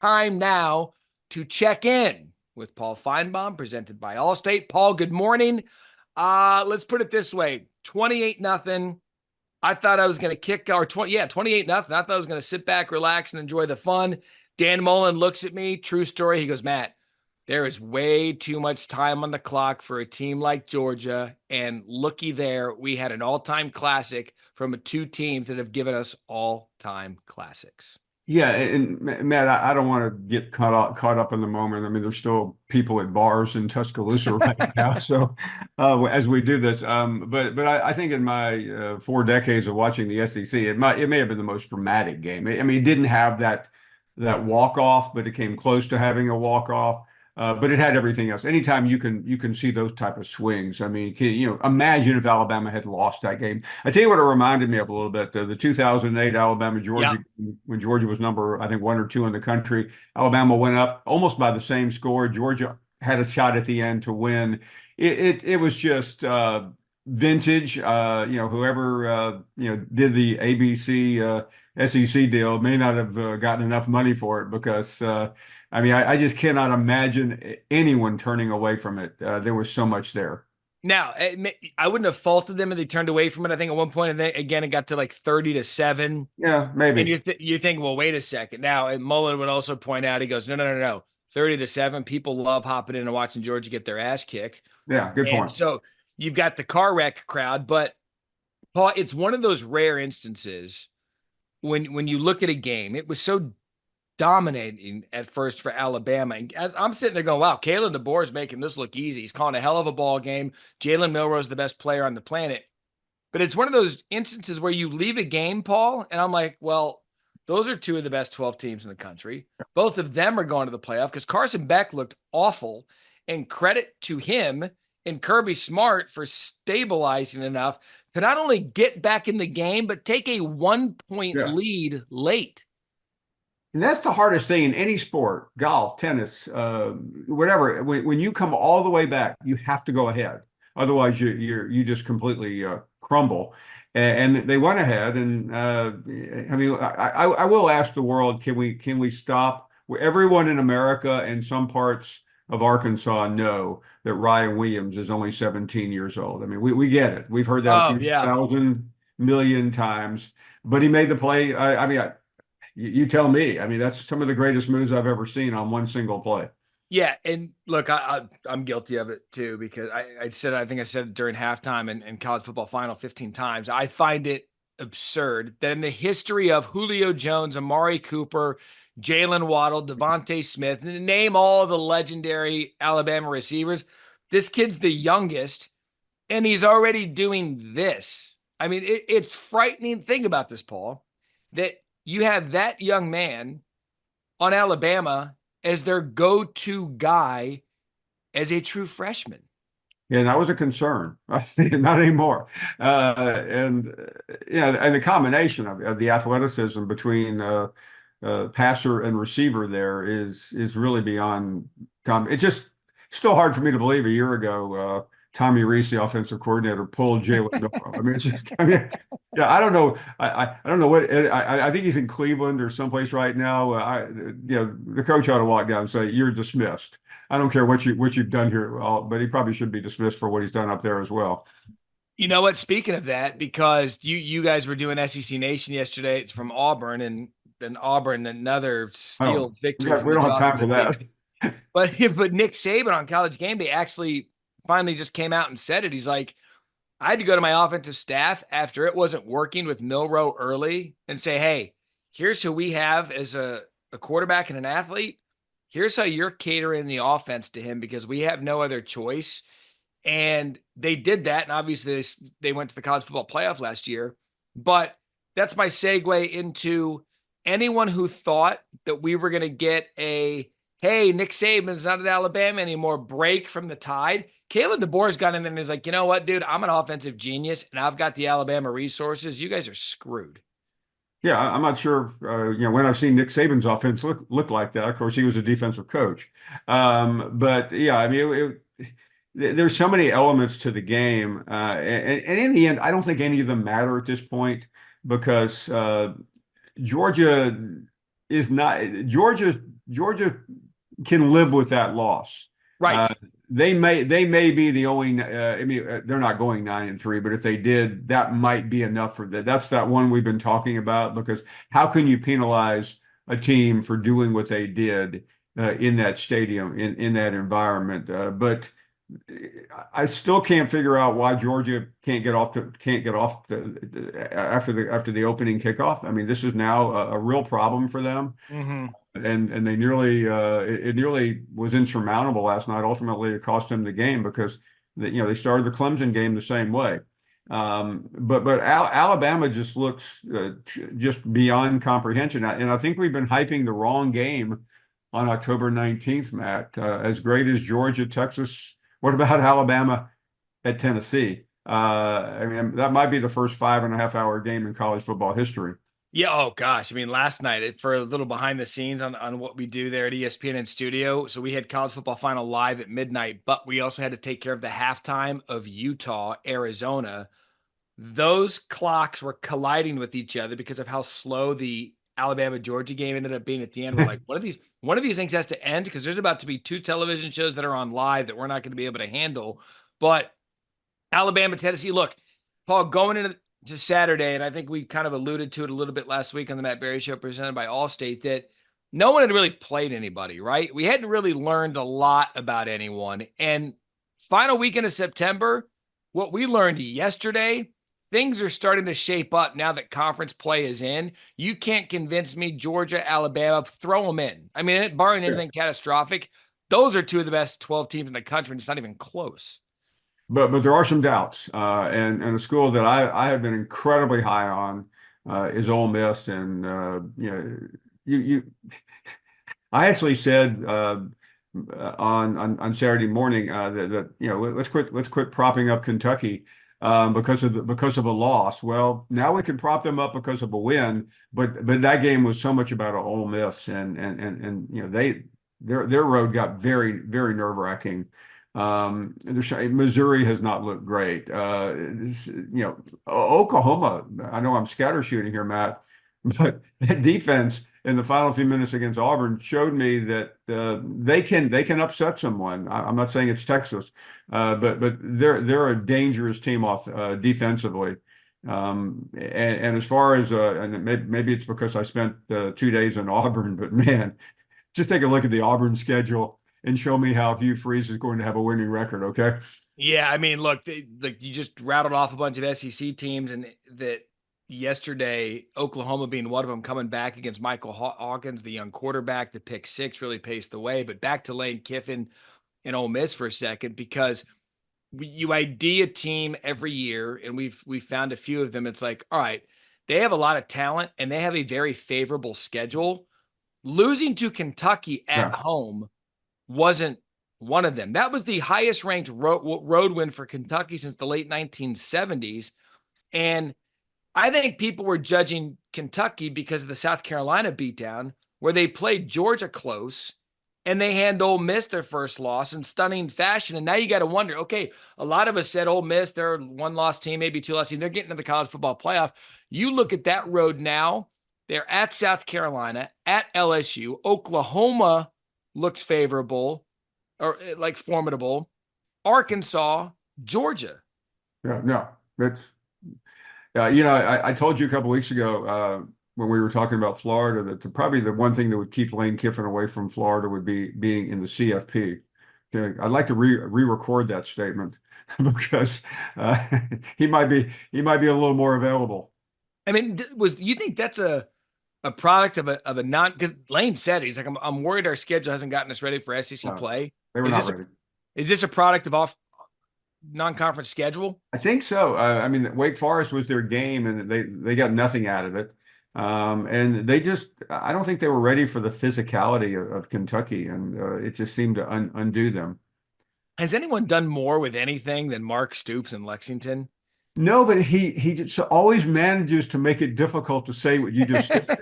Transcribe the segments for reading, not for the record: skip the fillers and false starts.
time now to check in with Paul Finebaum, presented by Allstate. Paul, good morning. Let's put it this way: 28-0. I thought I was going to kick, or 28-0. I thought I was going to sit back, relax, and enjoy the fun. Dan Mullen looks at me. True story. He goes, Matt, there is way too much time on the clock for a team like Georgia. And looky there, we had an all-time classic from two teams that have given us all-time classics. Yeah, and Matt, I don't want to get caught up in the moment. I mean, there's still people at bars in Tuscaloosa right now. So, as we do this, but I think in my 4 decades of watching the SEC, it may have been the most dramatic game. I mean, it didn't have that walk off, but it came close to having a walk off. But it had everything else. Anytime you can see those type of swings. I mean, imagine if Alabama had lost that game. I tell you what it reminded me of a little bit, the 2008 Alabama Georgia, Yeah. when Georgia was number, I think, 1 or 2 in the country. Alabama went up almost by the same score. Georgia had a shot at the end to win. It was just vintage. Whoever did the ABC SEC deal may not have gotten enough money for it because I mean, I just cannot imagine anyone turning away from it. There was so much there. Now, I wouldn't have faulted them if they turned away from it. I think at one point, and then again, it got to like 30-7. Yeah, And maybe. you think, well, wait a second. Now, and Mullen would also point out, he goes, no. 30-7. People love hopping in and watching Georgia get their ass kicked. Yeah, good And point. so you've got the car wreck crowd. But Paul, it's one of those rare instances when you look at a game, it was so dominating at first for Alabama. And as I'm sitting there going, wow, Kalen DeBoer is making this look easy. He's calling a hell of a ball game. Jalen Milroe is the best player on the planet. But it's one of those instances where you leave a game, Paul, and I'm like, well, those are two of the best 12 teams in the country. Both of them are going to the playoff because Carson Beck looked awful. And credit to him and Kirby Smart for stabilizing enough to not only get back in the game, but take a 1 point Yeah. lead late. And that's the hardest thing in any sport, golf, tennis, whatever. When you come all the way back, you have to go ahead. Otherwise, you just completely crumble. And they went ahead, and I mean, I will ask the world, can we stop? Everyone in America and some parts of Arkansas know that Ryan Williams is only 17 years old. I mean, we get it. We've heard that a Oh, few yeah. thousand million times, but he made the play. I mean, you tell me. I mean, that's some of the greatest moves I've ever seen on one single play. Yeah, and look, I'm guilty of it too because I think I said it during halftime and college football final 15 times. I find it absurd that in the history of Julio Jones, Amari Cooper, Jalen Waddle, Devontae Smith, name all the legendary Alabama receivers, this kid's the youngest, and he's already doing this. I mean, it's frightening. Think about this, Paul, that you have that young man on Alabama as their go-to guy as a true freshman. And that was a concern. Not anymore. And the combination of the athleticism between passer and receiver there is really beyond. It's just still hard for me to believe a year ago. Tommy Reese, the offensive coordinator, pulled Jalen Milroe. I mean, it's just. I mean, yeah, I don't know. I don't know what. I think he's in Cleveland or someplace right now. The coach ought to walk down and say, "You're dismissed." I don't care what you've done here, but he probably should be dismissed for what he's done up there as well. You know what? Speaking of that, because you guys were doing SEC Nation yesterday, it's from Auburn, and then Auburn another Oh, steal victory from we the don't have jaws of time for defeat. that. But Nick Saban on College Game Day actually finally just came out and said it. He's like, I had to go to my offensive staff after it wasn't working with Milroe early and say, hey, here's who we have as a quarterback and an athlete. Here's how you're catering the offense to him because we have no other choice. And they did that. And obviously, they went to the college football playoff last year. But that's my segue into anyone who thought that we were going to get a, hey, Nick Saban's not at Alabama anymore, break from the tide. Kalen DeBoer's got in there and is like, you know what, dude, I'm an offensive genius and I've got the Alabama resources. You guys are screwed. Yeah, I'm not sure. When I've seen Nick Saban's offense look like that. Of course, he was a defensive coach. But yeah, I mean, there's so many elements to the game, and in the end, I don't think any of them matter at this point because Georgia is not Georgia Georgia can live with that loss. Uh, Right. they may be the only. I mean, they're not going 9-3, but if they did, that might be enough for that. That's that one we've been talking about because how can you penalize a team for doing what they did in that stadium in that environment? But I still can't figure out why Georgia can't get off after the opening kickoff. I mean, this is now a real problem for them, Hmm. and they nearly it nearly was insurmountable last night. Ultimately, it cost them the game because they started the Clemson game the same way. But Alabama just looks just beyond comprehension, and I think we've been hyping the wrong game on October 19th, Matt. As great as Georgia, Texas, what about Alabama at Tennessee? I mean, that might be the first 5.5 hour game in college football history. Yeah. Oh gosh. I mean, last night for a little behind the scenes on what we do there at ESPN in studio. So we had college football final live at midnight, but we also had to take care of the halftime of Utah, Arizona. Those clocks were colliding with each other because of how slow the Alabama Georgia game ended up being at the end. We're like, one of these things has to end because there's about to be two television shows that are on live that we're not going to be able to handle. But Alabama, Tennessee, look, Paul, going into Saturday, and I think we kind of alluded to it a little bit last week on the Matt Barrie Show presented by Allstate, that no one had really played anybody, right? We hadn't really learned a lot about anyone. And final weekend of September, what we learned yesterday, things are starting to shape up now that conference play is in. You can't convince me Georgia, Alabama, throw them in. I mean, barring Yeah. anything catastrophic, those are two of the best 12 teams in the country, and it's not even close. But there are some doubts, and a school that I have been incredibly high on is Ole Miss, and you I actually said on Saturday morning that let's quit propping up Kentucky because of a loss. Well, now we can prop them up because of a win, but that game was so much about Ole Miss, and their road got very very nerve-wracking. Missouri has not looked great. Oklahoma. I know I'm scatter shooting here, Matt, but that defense in the final few minutes against Auburn showed me that they can upset someone. I'm not saying it's Texas, but they're a dangerous team off defensively. And as far as and maybe it's because I spent 2 days in Auburn, but man, just take a look at the Auburn schedule and show me how Hugh Freeze is going to have a winning record. Okay. Yeah, I mean, look, like you just rattled off a bunch of SEC teams, and that yesterday, Oklahoma being one of them, coming back against Michael Hawkins, the young quarterback, the pick six really paced the way. But back to Lane Kiffin and Ole Miss for a second, because you ID a team every year, and we've found a few of them. It's like, all right, they have a lot of talent and they have a very favorable schedule. Losing to Kentucky at Yeah. home wasn't one of them. That was the highest ranked road win for Kentucky since the late 1970s. And I think people were judging Kentucky because of the South Carolina beatdown, where they played Georgia close and they hand Ole Miss their first loss in stunning fashion. And now you got to wonder, okay, a lot of us said Ole Miss, they're a one-loss team, maybe two-loss team. They're getting to the college football playoff. You look at that road now, they're at South Carolina, at LSU. Oklahoma looks favorable or like formidable. Arkansas, Georgia. Yeah. No, that's I told you a couple weeks ago when we were talking about Florida that probably the one thing that would keep Lane Kiffin away from Florida would be being in the CFP. Okay, I'd like to re-record that statement because uh, he might be a little more available. I mean, was you think that's a product of a non, because Lane said he's like, I'm worried our schedule hasn't gotten us ready for SEC Uh, play. they were Is not this a ready. is this a product of off non-conference schedule? I think so. I mean, Wake Forest was their game, and they got nothing out of it. And I don't think they were ready for the physicality of Kentucky, and it just seemed to undo them. Has anyone done more with anything than Mark Stoops in Lexington? No, but he just always manages to make it difficult to say what you just said.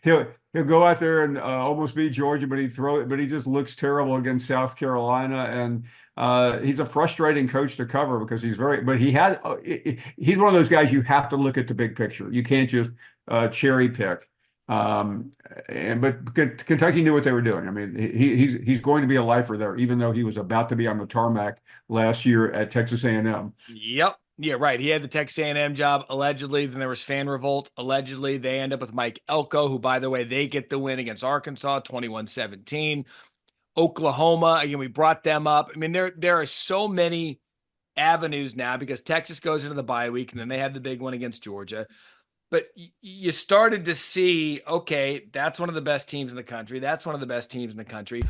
He'll go out there and almost beat Georgia, but he just looks terrible against South Carolina, and he's a frustrating coach to cover because but he's one of those guys you have to look at the big picture. You can't just cherry pick. Um, but Kentucky knew what they were doing. I mean, he's going to be a lifer there, even though he was about to be on the tarmac last year at Texas A&M. Yep. Yeah, right. He had the Texas A&M job allegedly. Then there was fan revolt. Allegedly, they end up with Mike Elko, who, by the way, they get the win against Arkansas, 21-17. Oklahoma, again, we brought them up. I mean, there are so many avenues now because Texas goes into the bye week, and then they have the big one against Georgia. But you started to see, okay, that's one of the best teams in the country. That's one of the best teams in the country.